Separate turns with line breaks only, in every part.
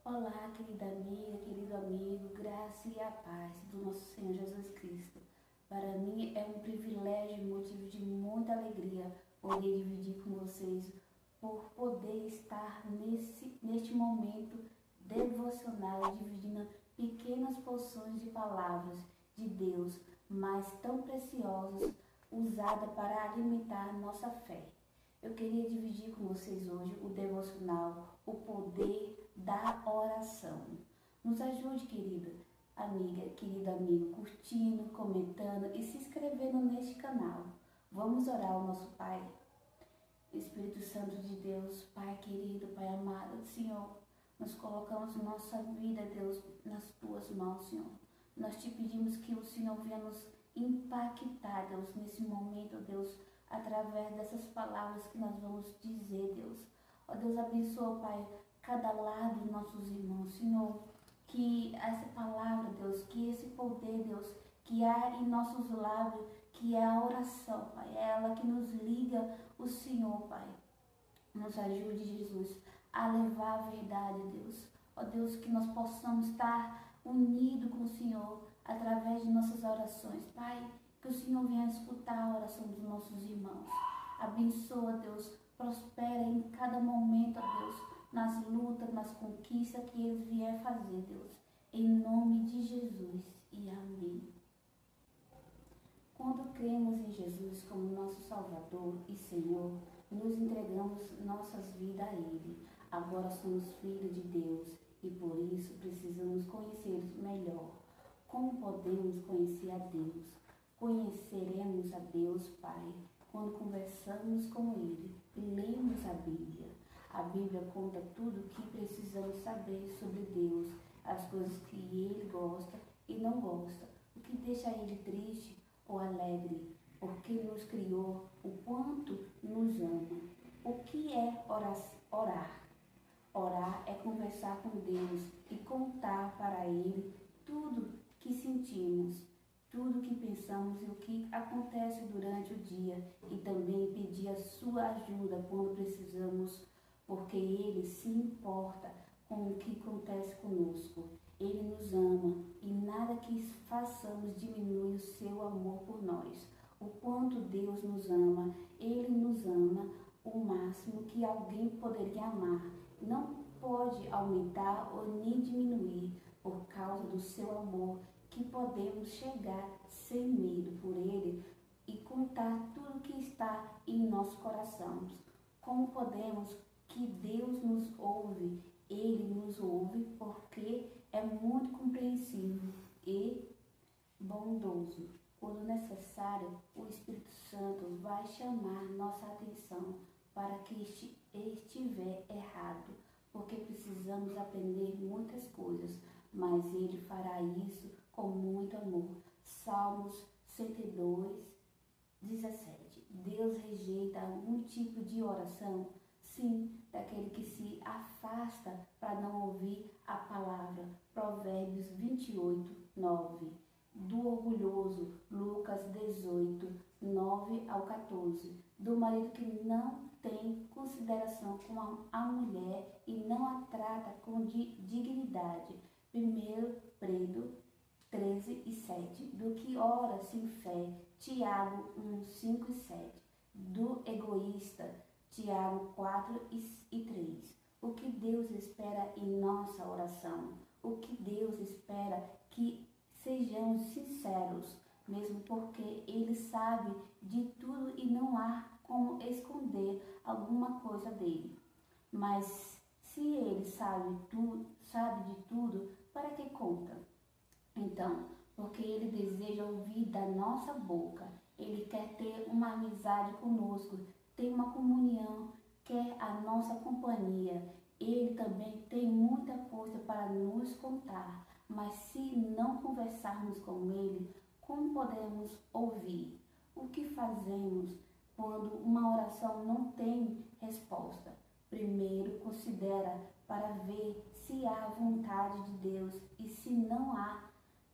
Olá, querida amiga, querido amigo, graça e a paz do nosso Senhor Jesus Cristo. Para mim é um privilégio e motivo de muita alegria poder dividir com vocês, por poder estar neste momento devocional, dividindo pequenas porções de palavras de Deus, mas tão preciosas, usadas para alimentar nossa fé. Eu queria dividir com vocês hoje o devocional, o poder da oração. Nos ajude, querida amiga, querido amigo, curtindo, comentando e se inscrevendo neste canal. Vamos orar ao nosso Pai. Espírito Santo de Deus, Pai querido, Pai amado, Senhor, nós colocamos nossa vida, Deus, nas tuas mãos, Senhor. Nós te pedimos que o Senhor venha nos impactar, Deus, nesse momento, Deus, através dessas palavras que nós vamos dizer, Deus. Ó Deus, abençoa, Pai, cada lado dos nossos irmãos, Senhor, que essa palavra, Deus, que esse poder, Deus, que há em nossos lábios, que é a oração, Pai, é ela que nos liga o Senhor, Pai. Nos ajude, Jesus, a levar a verdade, Deus. Ó Deus, que nós possamos estar unidos com o Senhor através de nossas orações, Pai. Que o Senhor venha escutar a oração dos nossos irmãos. Abençoa, Deus. Prospera em cada momento, ó Deus, nas lutas, nas conquistas que eles vierem fazer, Deus. Em nome de Jesus e amém. Quando cremos em Jesus como nosso Salvador e Senhor, nos entregamos nossas vidas a Ele. Agora somos filhos de Deus e por isso precisamos conhecer melhor. Como podemos conhecer a Deus? Conheceremos a Deus Pai quando conversamos com Ele e lemos a Bíblia. A Bíblia conta tudo o que precisamos saber sobre Deus, as coisas que Ele gosta e não gosta, o que deixa Ele triste ou alegre, porque nos criou, o quanto nos ama. O que é orar? Orar é conversar com Deus e contar para Ele tudo que sentimos, tudo que pensamos e o que acontece durante o dia, e também pedir a sua ajuda quando precisamos, porque Ele se importa com o que acontece conosco. Ele nos ama e nada que façamos diminui o seu amor por nós. O quanto Deus nos ama, Ele nos ama o máximo que alguém poderia amar. Não pode aumentar ou nem diminuir por causa do seu amor, que podemos chegar sem medo por Ele e contar tudo que está em nossos corações. Como podemos que Deus nos ouve? Ele nos ouve porque é muito compreensivo e bondoso. Quando necessário, o Espírito Santo vai chamar nossa atenção para que estiver errado, porque precisamos aprender muitas coisas, mas Ele fará isso com muito amor. Salmos 102, 17. Deus rejeita algum tipo de oração? Sim, daquele que se afasta para não ouvir a palavra. Provérbios 28, 9. Do orgulhoso, Lucas 18, 9 ao 14. Do marido que não tem consideração com a mulher e não a trata com dignidade. 1 Pedro 13 e 7. Do que ora sem fé. Tiago 1, 5 e 7. Do egoísta. Tiago 4 e 3. O que Deus espera em nossa oração? O que Deus espera que sejamos sinceros, mesmo porque Ele sabe de tudo e não há como esconder alguma coisa dele. Mas se Ele sabe de tudo, para que conta? Então, porque Ele deseja ouvir da nossa boca, Ele quer ter uma amizade conosco, tem uma comunhão, quer a nossa companhia. Ele também tem muita coisa para nos contar, mas se não conversarmos com Ele, como podemos ouvir? O que fazemos quando uma oração não tem resposta? Primeiro, considera para ver se há vontade de Deus e se não há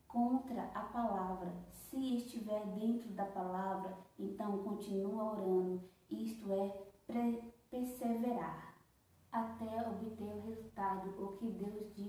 contra a palavra. Se estiver dentro da palavra, então continua orando, isto é, perseverar, até obter o resultado, o que Deus diz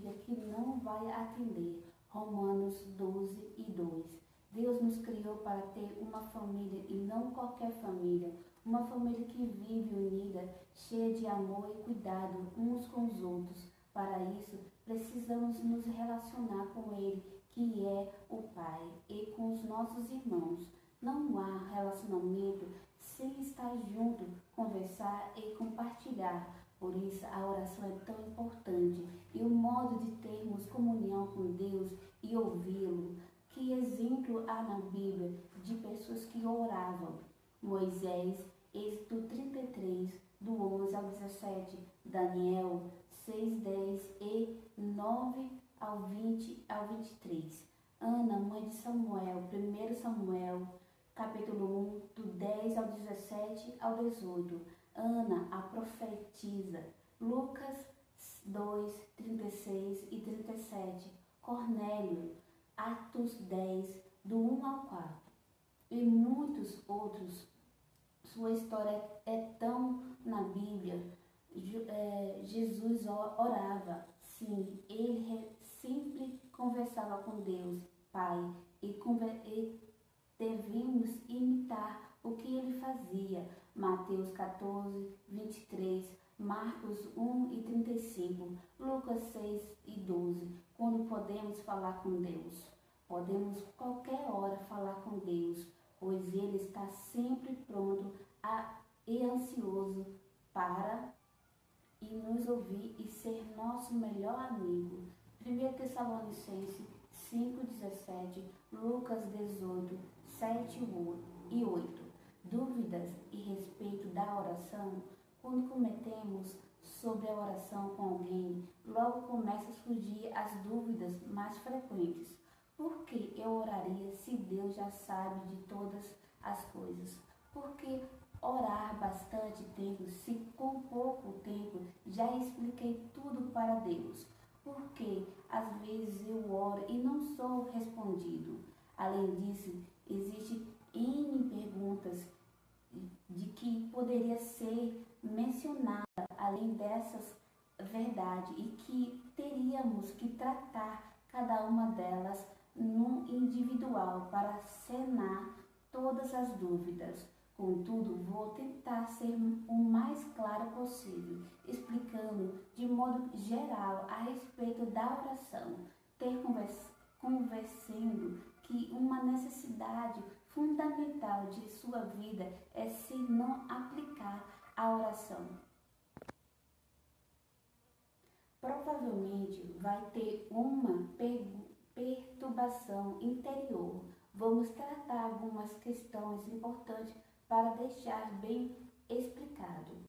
não vai atender. Romanos 12:2. Deus nos criou para ter uma família e não qualquer família. Uma família que vive unida, cheia de amor e cuidado uns com os outros. Para isso, precisamos nos relacionar com Ele, que é o Pai, e com os nossos irmãos. Não há relacionamento sem estar junto, conversar e compartilhar. Por isso, a oração é tão importante e o modo de termos comunhão com Deus e ouvi-lo. Que exemplo há na Bíblia de pessoas que oravam? Moisés, Êxodo 33, do 11 ao 17, Daniel 6:10 e 9 ao 20 ao 23. Ana, mãe de Samuel, 1 Samuel, capítulo 1, do 10 ao 17 ao 18. Ana, a profetisa, Lucas 2, 36 e 37. Cornélio, Atos 10, do 1 ao 4. E muitos outros. Sua história é tão na Bíblia. Jesus orava, sim, ele sempre conversava com Deus, Pai, e devemos imitar o que ele fazia. Mateus 14, 23, Marcos 1 e 35, Lucas 6 e 12. Quando podemos falar com Deus? Podemos qualquer hora falar com Deus, pois Ele está sempre pronto e ansioso para nos ouvir e ser nosso melhor amigo. 1 Tessalonicenses 5:17, Lucas 18, 7 e 8. Dúvidas a respeito da oração? Quando cometemos sobre a oração com alguém, logo começam a surgir as dúvidas mais frequentes. Por que eu oraria se Deus já sabe de todas as coisas? Por que orar bastante tempo se com pouco tempo já expliquei tudo para Deus? Porque às vezes eu oro e não sou respondido. Além disso, existem N perguntas de que poderia ser mencionada além dessas verdades e que teríamos que tratar cada uma delas no individual para sanar todas as dúvidas. Contudo, vou tentar ser o mais claro possível, explicando de modo geral a respeito da oração, conversando que uma necessidade fundamental de sua vida é se não aplicar a oração. Provavelmente vai ter uma perturbação interior. Vamos tratar algumas questões importantes para deixar bem explicado.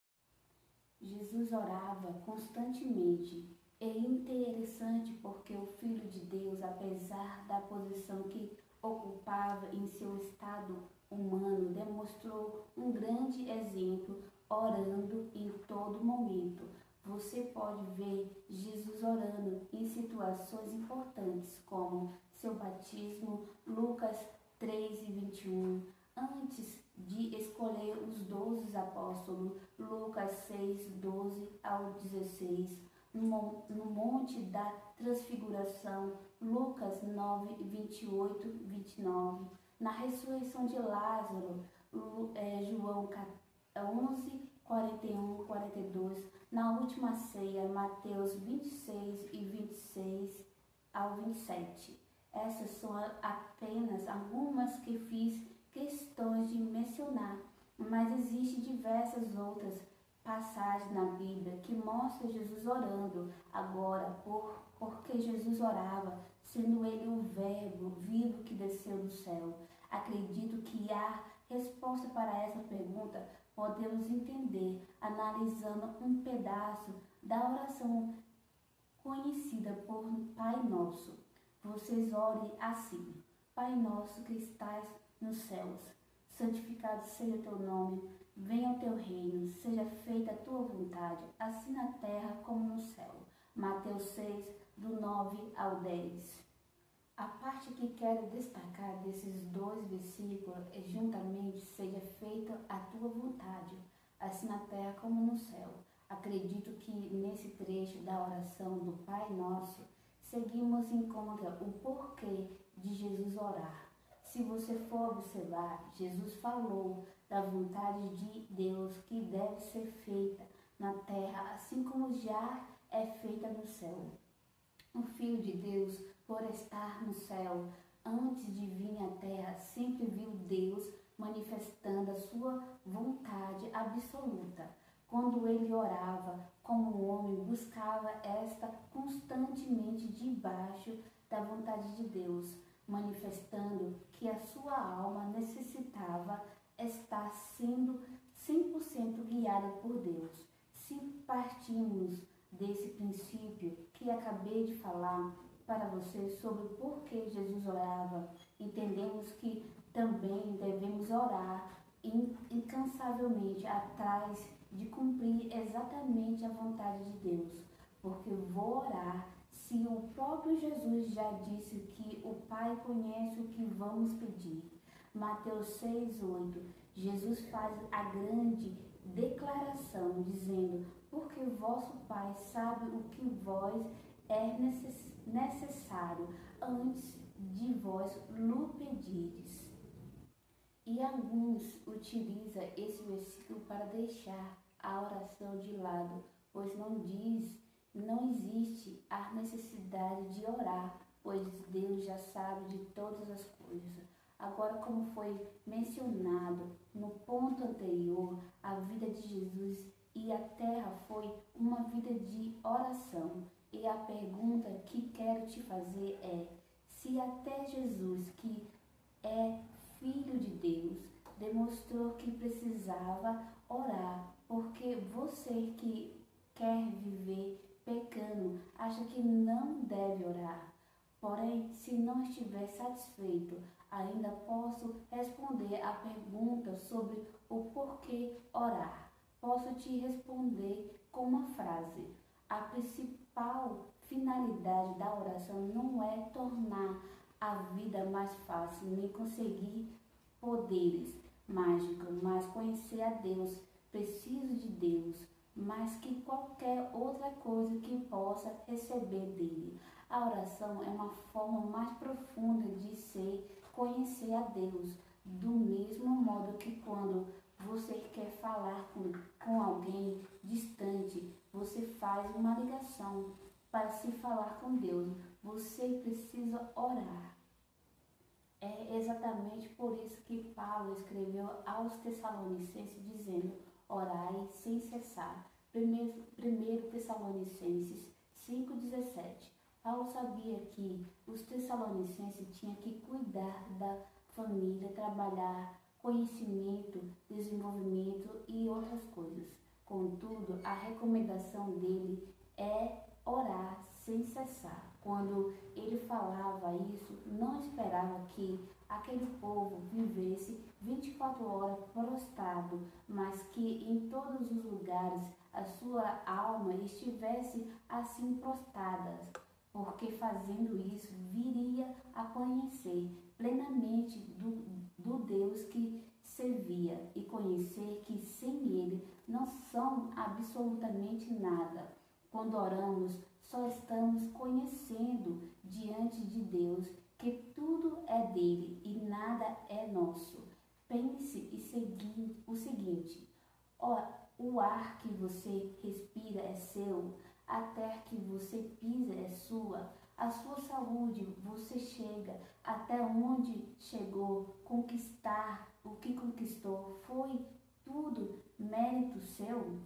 Jesus orava constantemente. É interessante porque o Filho de Deus, apesar da posição que ocupava em seu estado humano, demonstrou um grande exemplo orando em todo momento. Você pode ver Jesus orando em situações importantes, como seu batismo, Lucas 3:21, antes de escolher os 12 apóstolos, Lucas 6:12 ao 16, no Monte da Transfiguração, Lucas 9:28-29, na ressurreição de Lázaro, João 11:41-42, na última ceia, Mateus 26:26 ao 27. Essas são apenas algumas que fiz questões de mencionar, mas existem diversas outras passagens na Bíblia que mostram Jesus orando. Agora, porque Jesus orava, sendo ele o Verbo vivo que desceu do céu? Acredito que a resposta para essa pergunta podemos entender analisando um pedaço da oração conhecida por Pai Nosso. Vocês orem assim: Pai nosso que estás nos céus, santificado seja o teu nome, venha o teu reino, seja feita a tua vontade, assim na terra como no céu. Mateus 6, do 9 ao 10. A parte que quero destacar desses dois versículos é juntamente seja feita a tua vontade, assim na terra como no céu. Acredito que nesse trecho da oração do Pai Nosso seguimos em conta o porquê de Jesus orar. Se você for observar, Jesus falou da vontade de Deus que deve ser feita na terra, assim como já é feita no céu. O Filho de Deus, por estar no céu, antes de vir à terra, sempre viu Deus manifestando a sua vontade absoluta. Quando ele orava, como homem, buscava esta constantemente debaixo da vontade de Deus, manifestando que a sua alma necessitava estar sendo 100% guiada por Deus. Se partimos desse princípio que acabei de falar para você sobre o porquê Jesus orava, entendemos que também devemos orar incansavelmente atrás de cumprir exatamente a vontade de Deus, porque vou orar se o próprio Jesus já disse que o Pai conhece o que vamos pedir. Mateus 6:8, Jesus faz a grande declaração dizendo: porque vosso Pai sabe o que vós é necessário antes de vós lhe pedirdes. E alguns utilizam esse versículo para deixar a oração de lado, pois não existe a necessidade de orar, pois Deus já sabe de todas as coisas. Agora, como foi mencionado no ponto anterior, a vida de Jesus e a terra foi uma vida de oração. E a pergunta que quero te fazer é: se até Jesus, que é Filho de Deus, demonstrou que precisava orar, porque você que quer viver pecando acha que não deve orar? Porém, se não estiver satisfeito, ainda posso responder a pergunta sobre o porquê orar. Posso te responder com uma frase: a principal finalidade da oração não é tornar a vida mais fácil, nem conseguir poderes mágicos, mas conhecer a Deus. Preciso de Deus, mais que qualquer outra coisa que possa receber dele. A oração é uma forma mais profunda de conhecer a Deus, do mesmo modo que quando você quer falar com alguém distante, você faz uma ligação para se falar com Deus. Você precisa orar. É exatamente por isso que Paulo escreveu aos Tessalonicenses dizendo: orai sem cessar. 1 Tessalonicenses 5,17. Paulo sabia que os Tessalonicenses tinham que cuidar da família, trabalhar, conhecimento, desenvolvimento e outras coisas. Contudo, a recomendação dele é orar sem cessar. Quando ele falava isso, não esperava que aquele povo vivesse 24 horas prostrado, mas que em todos os lugares a sua alma estivesse assim prostrada, porque fazendo isso viria a conhecer plenamente do Deus que servia e conhecer que sem ele não são absolutamente nada. Quando oramos, só estamos conhecendo diante de Deus que tudo é dele e nada é nosso. Pense e seguir o seguinte: o ar que você respira é seu, a terra que você pisa é sua, a sua saúde, você chega até onde chegou, conquistar o que conquistou, foi tudo mérito seu?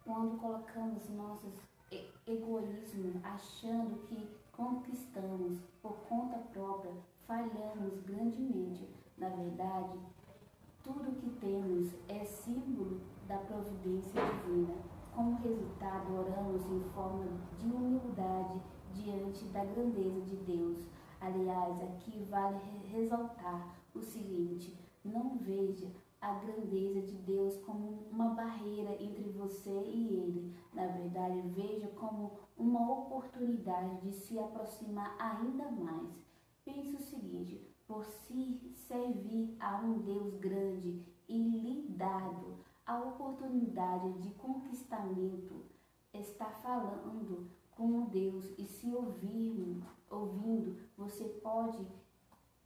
Quando colocamos nossos egoísmo achando que conquistamos por conta própria, falhamos grandemente. Na verdade, tudo que temos é símbolo da providência divina. Como resultado, oramos em forma de humildade diante da grandeza de Deus. Aliás, aqui vale ressaltar o seguinte: não veja a grandeza de Deus como uma barreira entre você e Ele. Na verdade, veja como uma oportunidade de se aproximar ainda mais. Pense o seguinte: por se servir a um Deus grande e lhe dado a oportunidade de conquistamento, está falando com Deus, e se ouvindo, você pode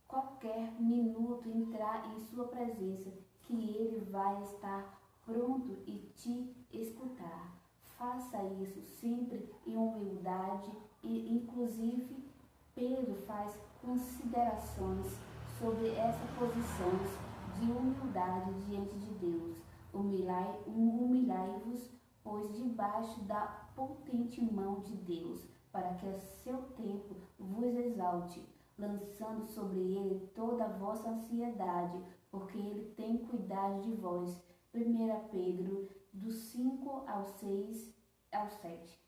qualquer minuto entrar em sua presença, que Ele vai estar pronto e te escutar. Faça isso sempre em humildade, e inclusive Pedro faz considerações sobre essa posição de humildade diante de Deus. Humilhai-vos, pois, debaixo da potente mão de Deus, para que a seu tempo vos exalte, lançando sobre ele toda a vossa ansiedade, porque ele tem cuidado de vós. 1 Pedro, do 5 ao 6 ao 7.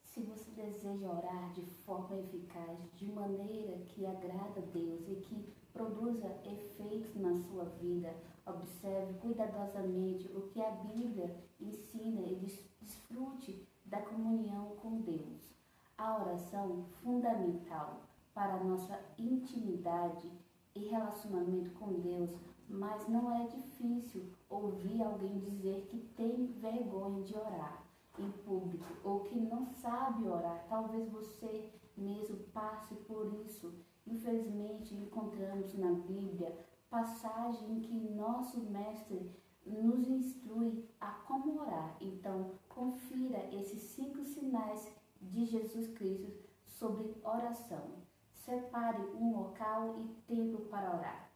Se você deseja orar de forma eficaz, de maneira que agrada a Deus e que produza efeitos na sua vida, observe cuidadosamente o que a Bíblia ensina e desfrute da comunhão com Deus. A oração fundamental para a nossa intimidade e relacionamento com Deus, mas não é difícil ouvir alguém dizer que tem vergonha de orar em público ou que não sabe orar. Talvez você mesmo passe por isso. Infelizmente, encontramos na Bíblia passagem em que nosso mestre nos instrui a como orar. Então, confira esses 5 sinais de Jesus Cristo sobre oração. Separe um local e tempo para orar.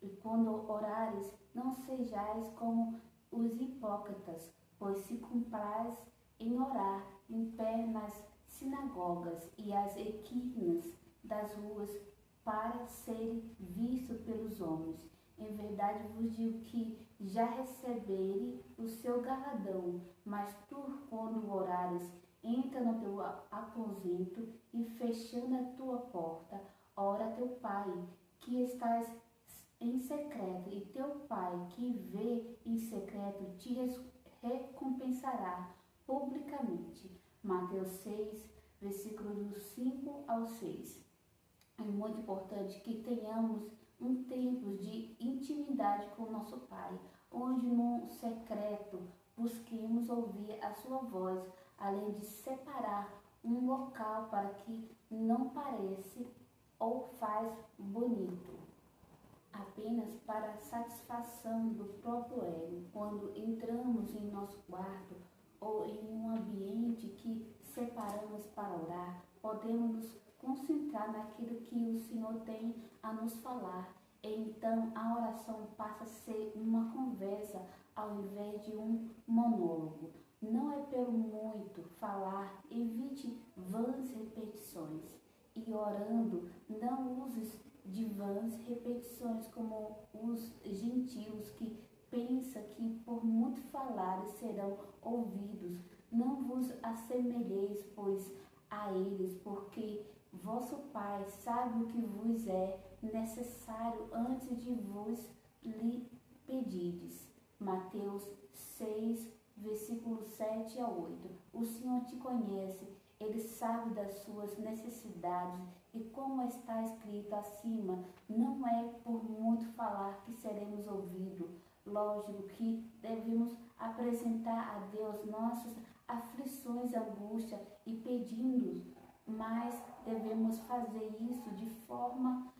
E quando orares, não sejais como os hipócritas, pois se compraz em orar em pé nas sinagogas e as esquinas das ruas, para ser visto pelos homens. Em verdade vos digo que já receberem o seu galardão. Mas tu, quando orares, entra no teu aposento e, fechando a tua porta, ora a teu Pai, que estás em secreto, e teu Pai, que vê em secreto, te recompensará publicamente. Mateus 6, versículos 5 ao 6. É muito importante que tenhamos um tempo de intimidade com o nosso Pai, onde no secreto busquemos ouvir a sua voz, além de separar um local para que não pareça ou faz bonito, apenas para a satisfação do próprio ego. Quando entramos em nosso quarto ou em um ambiente que separamos para orar, podemos nos concentrar naquilo que o Senhor tem a nos falar. Então a oração passa a ser uma conversa ao invés de um monólogo. Não é pelo muito falar, evite vãs repetições. E orando, não uses de vãs repetições como os gentios que pensam que por muito falar serão ouvidos. Não vos assemelheis, pois, a eles, porque vosso Pai sabe o que vos é necessário antes de vos lhe pedirdes. Mateus 6, versículos 7 a 8. O Senhor te conhece, Ele sabe das suas necessidades, e como está escrito acima, não é por muito falar que seremos ouvidos. Lógico que devemos apresentar a Deus nossas aflições, angústia e pedindo, mas devemos fazer isso de forma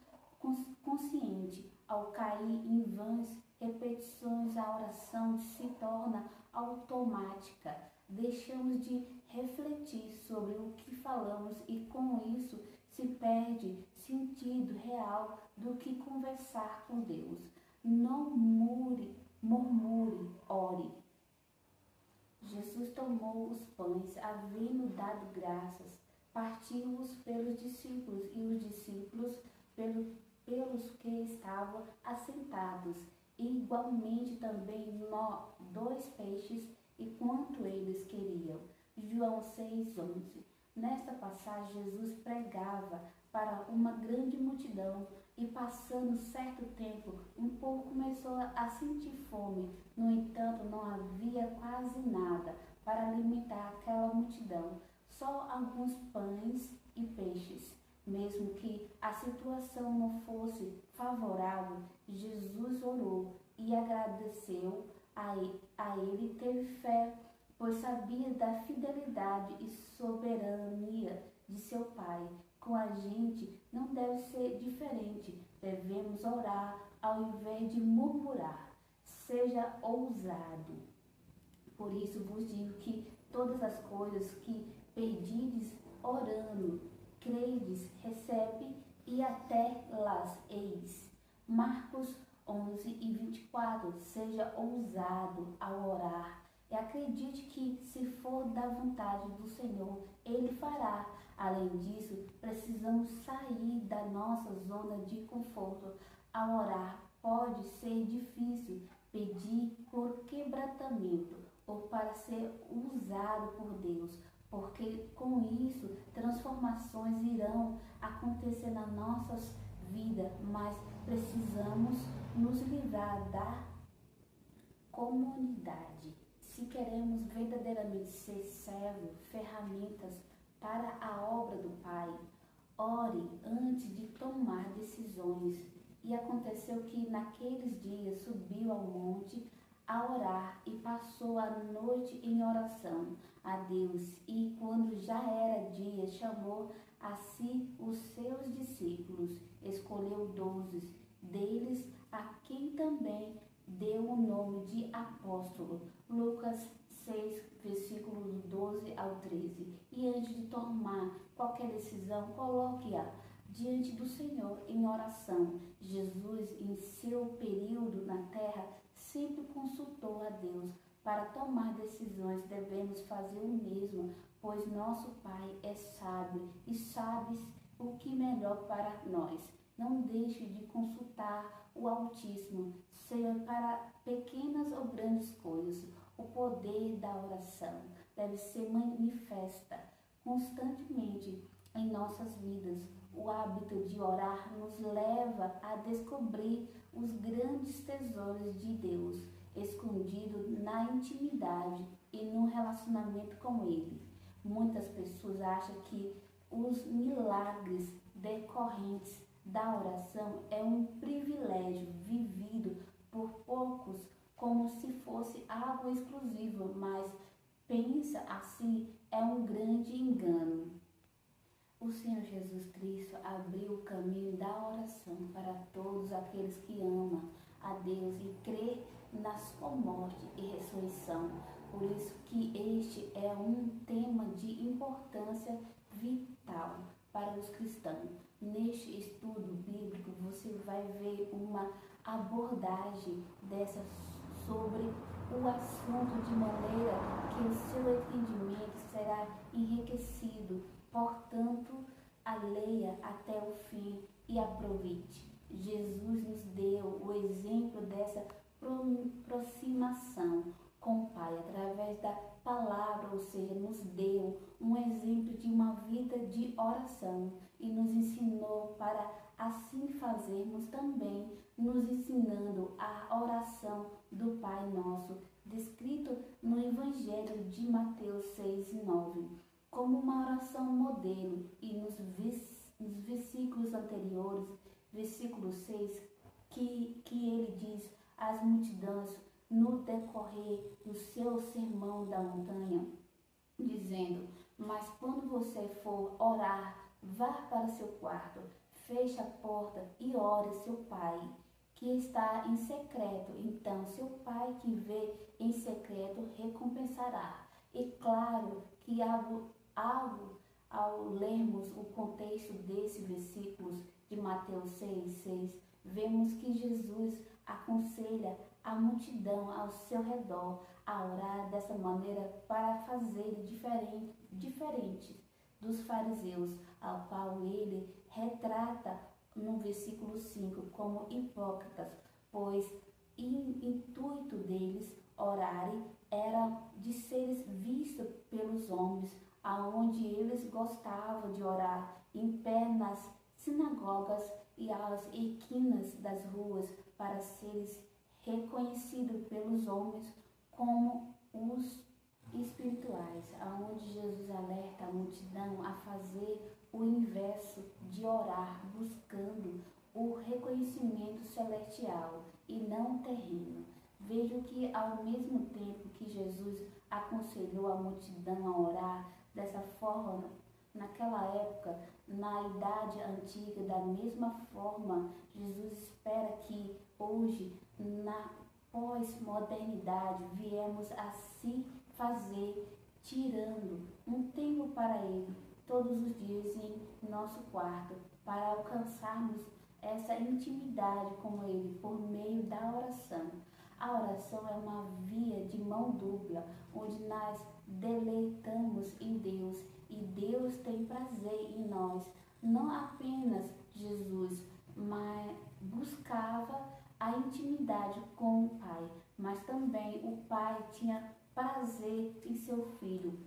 consciente. Ao cair em vãs repetições, a oração se torna automática. Deixamos de refletir sobre o que falamos e com isso se perde sentido real do que conversar com Deus. Não murmure, ore. Jesus tomou os pães, havendo dado graças, partiu-os pelos discípulos, e os discípulos pelos que estavam assentados, e igualmente também 2 peixes, e quanto eles queriam. João 6:11. Nesta passagem, Jesus pregava para uma grande multidão, e passando certo tempo, um povo começou a sentir fome. No entanto, não havia quase nada para alimentar aquela multidão, só alguns pães e peixes. Mesmo que a situação não fosse favorável, Jesus orou e agradeceu a ele, teve fé pois sabia da fidelidade e soberania de seu Pai. Com a gente não deve ser diferente. Devemos orar ao invés de murmurar. Seja ousado. Por isso vos digo que todas as coisas que pedides orando, credes, recebe e até las eis. Marcos 11:24. Seja ousado ao orar e acredite que, se for da vontade do Senhor, Ele fará. Além disso, precisamos sair da nossa zona de conforto. Ao orar, pode ser difícil pedir por quebrantamento ou para ser usado por Deus, porque com isso transformações irão acontecer na nossa vida, mas precisamos nos livrar da comunidade. Se queremos verdadeiramente ser servo, ferramentas para a obra do Pai, ore antes de tomar decisões. E aconteceu que naqueles dias subiu ao monte a orar e passou a noite em oração a Deus. E quando já era dia, chamou a si os seus discípulos, escolheu 12 deles, a quem também deu o nome de apóstolo. Lucas 6, versículos 12 ao 13. E antes de tomar qualquer decisão, coloque-a diante do Senhor em oração. Jesus, em seu período na terra, sempre consultou a Deus. Para tomar decisões, devemos fazer o mesmo, pois nosso Pai é sábio e sabe o que é melhor para nós. Não deixe de consultar o Altíssimo, seja para pequenas ou grandes coisas. O poder da oração deve ser manifesta constantemente em nossas vidas. O hábito de orar nos leva a descobrir os grandes tesouros de Deus, escondidos na intimidade e no relacionamento com Ele. Muitas pessoas acham que os milagres decorrentes da oração é um privilégio vivido por poucos, como se fosse algo exclusivo, mas pensa assim é um grande engano. O Senhor Jesus Cristo abriu o caminho da oração para todos aqueles que amam a Deus e crê na sua morte e ressurreição. Por isso que este é um tema de importância vital para os cristãos. Neste estudo bíblico você vai ver uma abordagem dessa sobre o assunto, de maneira que o seu entendimento será enriquecido. Portanto, leia até o fim e aproveite. Jesus nos deu o exemplo dessa aproximação com o Pai através da palavra, ou seja, nos deu um exemplo de uma vida de oração e nos ensinou para assim fazermos também, nos ensinando a oração do Pai Nosso, descrito no Evangelho de Mateus 6:9, como uma oração modelo, e nos versículos anteriores, versículo 6, que ele diz às multidões no decorrer do seu sermão da montanha, dizendo: mas quando você for orar, vá para seu quarto, feche a porta e ore seu Pai, que está em secreto. Então seu Pai que vê em secreto recompensará. E claro que ao lermos o contexto desses versículos de Mateus 6:6, vemos que Jesus aconselha a multidão ao seu redor a orar dessa maneira para fazer diferente dos fariseus, ao qual ele retrata no versículo 5 como hipócritas, pois o intuito deles orarem era de seres vistos pelos homens, aonde eles gostavam de orar em pé nas sinagogas e às esquinas das ruas, para seres reconhecidos pelos homens como os espirituais, aonde Jesus alerta a multidão a fazer o inverso de orar, buscando o reconhecimento celestial e não terreno. Vejo que ao mesmo tempo que Jesus aconselhou a multidão a orar dessa forma, naquela época, na idade antiga, da mesma forma, Jesus espera que hoje, na pós-modernidade, viemos a se fazer, tirando um tempo para Ele todos os dias em nosso quarto, para alcançarmos essa intimidade com Ele por meio da oração. A oração é uma via de mão dupla, onde nós deleitamos em Deus e Deus tem prazer em nós. Não apenas Jesus, mas buscava a intimidade com o Pai, mas também o Pai tinha prazer em seu Filho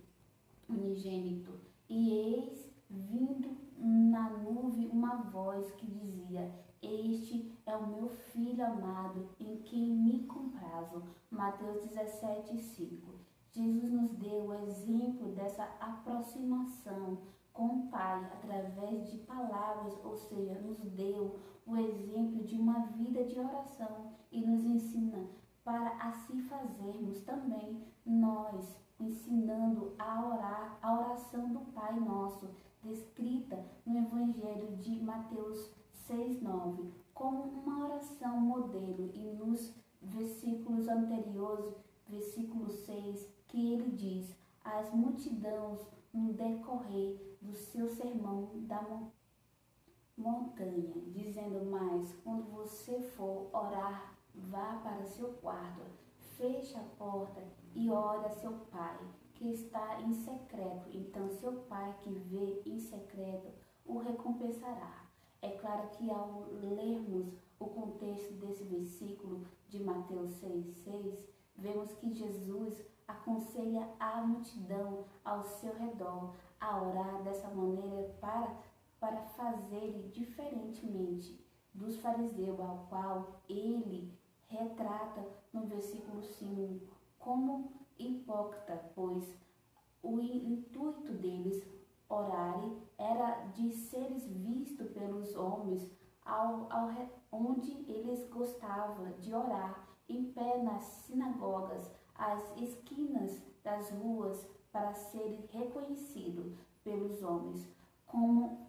unigênito. E eis vindo na nuvem uma voz que dizia: Este é o meu Filho amado, em quem me comprazo. Mateus 17:5. Jesus nos deu o exemplo dessa aproximação com o Pai através de palavras, ou seja, nos deu o exemplo de uma vida de oração e nos ensina para assim fazermos também nós, ensinando a orar a oração do Pai Nosso, descrita no Evangelho de Mateus 6:9, como uma oração modelo, e nos versículos anteriores, versículo 6, que ele diz: as multidões no decorrer do seu sermão da montanha, dizendo mais: quando você for orar, vá para seu quarto, feche a porta e ore a seu Pai, que está em secreto. Então seu Pai que vê em secreto o recompensará. É claro que ao lermos o contexto desse versículo de Mateus 6:6, vemos que Jesus aconselha a multidão ao seu redor a orar dessa maneira para fazer diferentemente dos fariseus, ao qual ele retrata no versículo 5 como hipócrita, pois o intuito deles orarem era de seres vistos pelos homens onde eles gostavam de orar, em pé nas sinagogas, às esquinas das ruas, para serem reconhecidos pelos homens como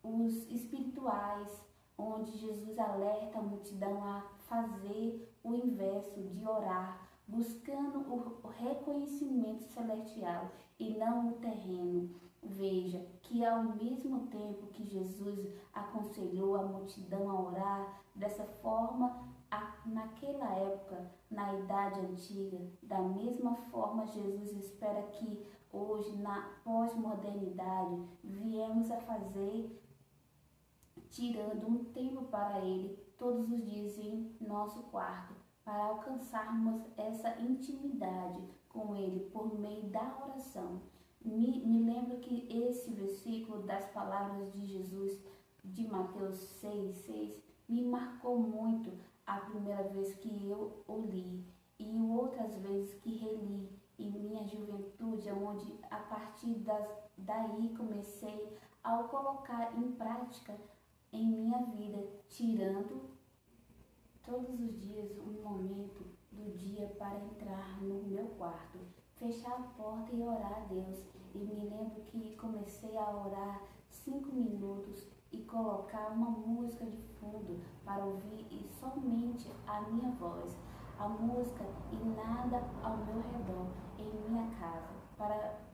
os espirituais, onde Jesus alerta a multidão a fazer o inverso de orar, buscando o reconhecimento celestial e não o terreno. Veja que ao mesmo tempo que Jesus aconselhou a multidão a orar dessa forma, naquela época, na idade antiga, da mesma forma Jesus espera que hoje, na pós-modernidade, viemos a fazer, tirando um tempo para Ele todos os dias em nosso quarto, para alcançarmos essa intimidade com Ele por meio da oração. Me lembro que esse versículo das palavras de Jesus, de Mateus 6:6, me marcou muito a primeira vez que eu o li e outras vezes que reli em minha juventude, onde a partir daí comecei a colocar em prática em minha vida, tirando todos os dias um momento do dia para entrar no meu quarto, fechar a porta e orar a Deus. E me lembro que comecei a orar 5 minutos e colocar uma música de fundo para ouvir e somente a minha voz, a música e nada ao meu redor em minha casa,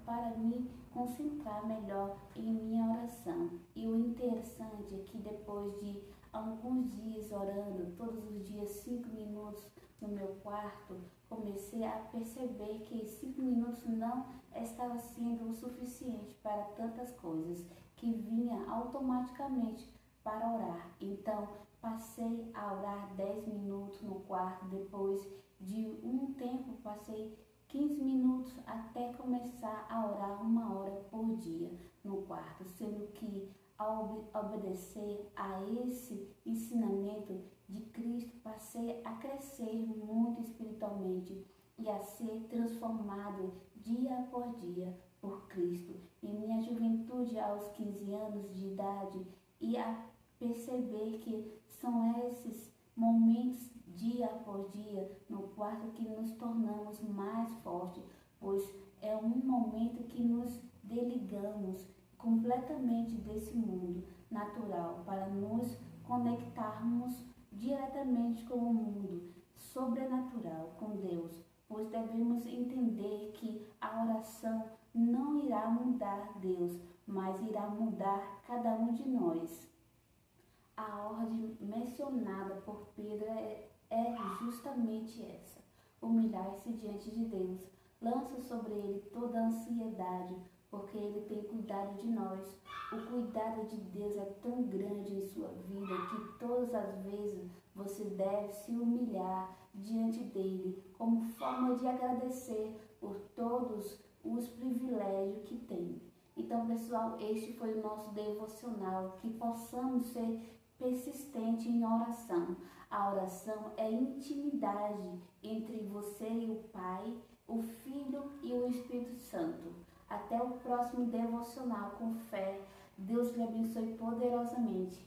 para me concentrar melhor em minha oração. E o interessante é que depois de alguns dias orando, todos os dias 5 minutos no meu quarto, comecei a perceber que 5 minutos não estava sendo o suficiente para tantas coisas, que vinha automaticamente para orar. Então, passei a orar 10 minutos no quarto, depois de um tempo passei 15 minutos até começar a orar 1 hora por dia no quarto, sendo que ao obedecer a esse ensinamento de Cristo, passei a crescer muito espiritualmente e a ser transformado dia após dia por Cristo. Em minha juventude, aos 15 anos de idade, e a perceber que são esses momentos dia após dia, no quarto que nos tornamos mais fortes, pois é um momento que nos desligamos completamente desse mundo natural para nos conectarmos diretamente com o mundo sobrenatural, com Deus, pois devemos entender que a oração não irá mudar Deus, mas irá mudar cada um de nós. A ordem mencionada por Pedro é justamente essa: humilhar-se diante de Deus. Lança sobre ele toda a ansiedade, porque ele tem cuidado de nós. O cuidado de Deus é tão grande em sua vida que todas as vezes você deve se humilhar diante dele, como forma de agradecer por todos os privilégios que tem. Então, pessoal, este foi o nosso devocional, que possamos ser persistentes em oração. A oração é intimidade entre você e o Pai, o Filho e o Espírito Santo. Até o próximo devocional com fé. Deus lhe abençoe poderosamente.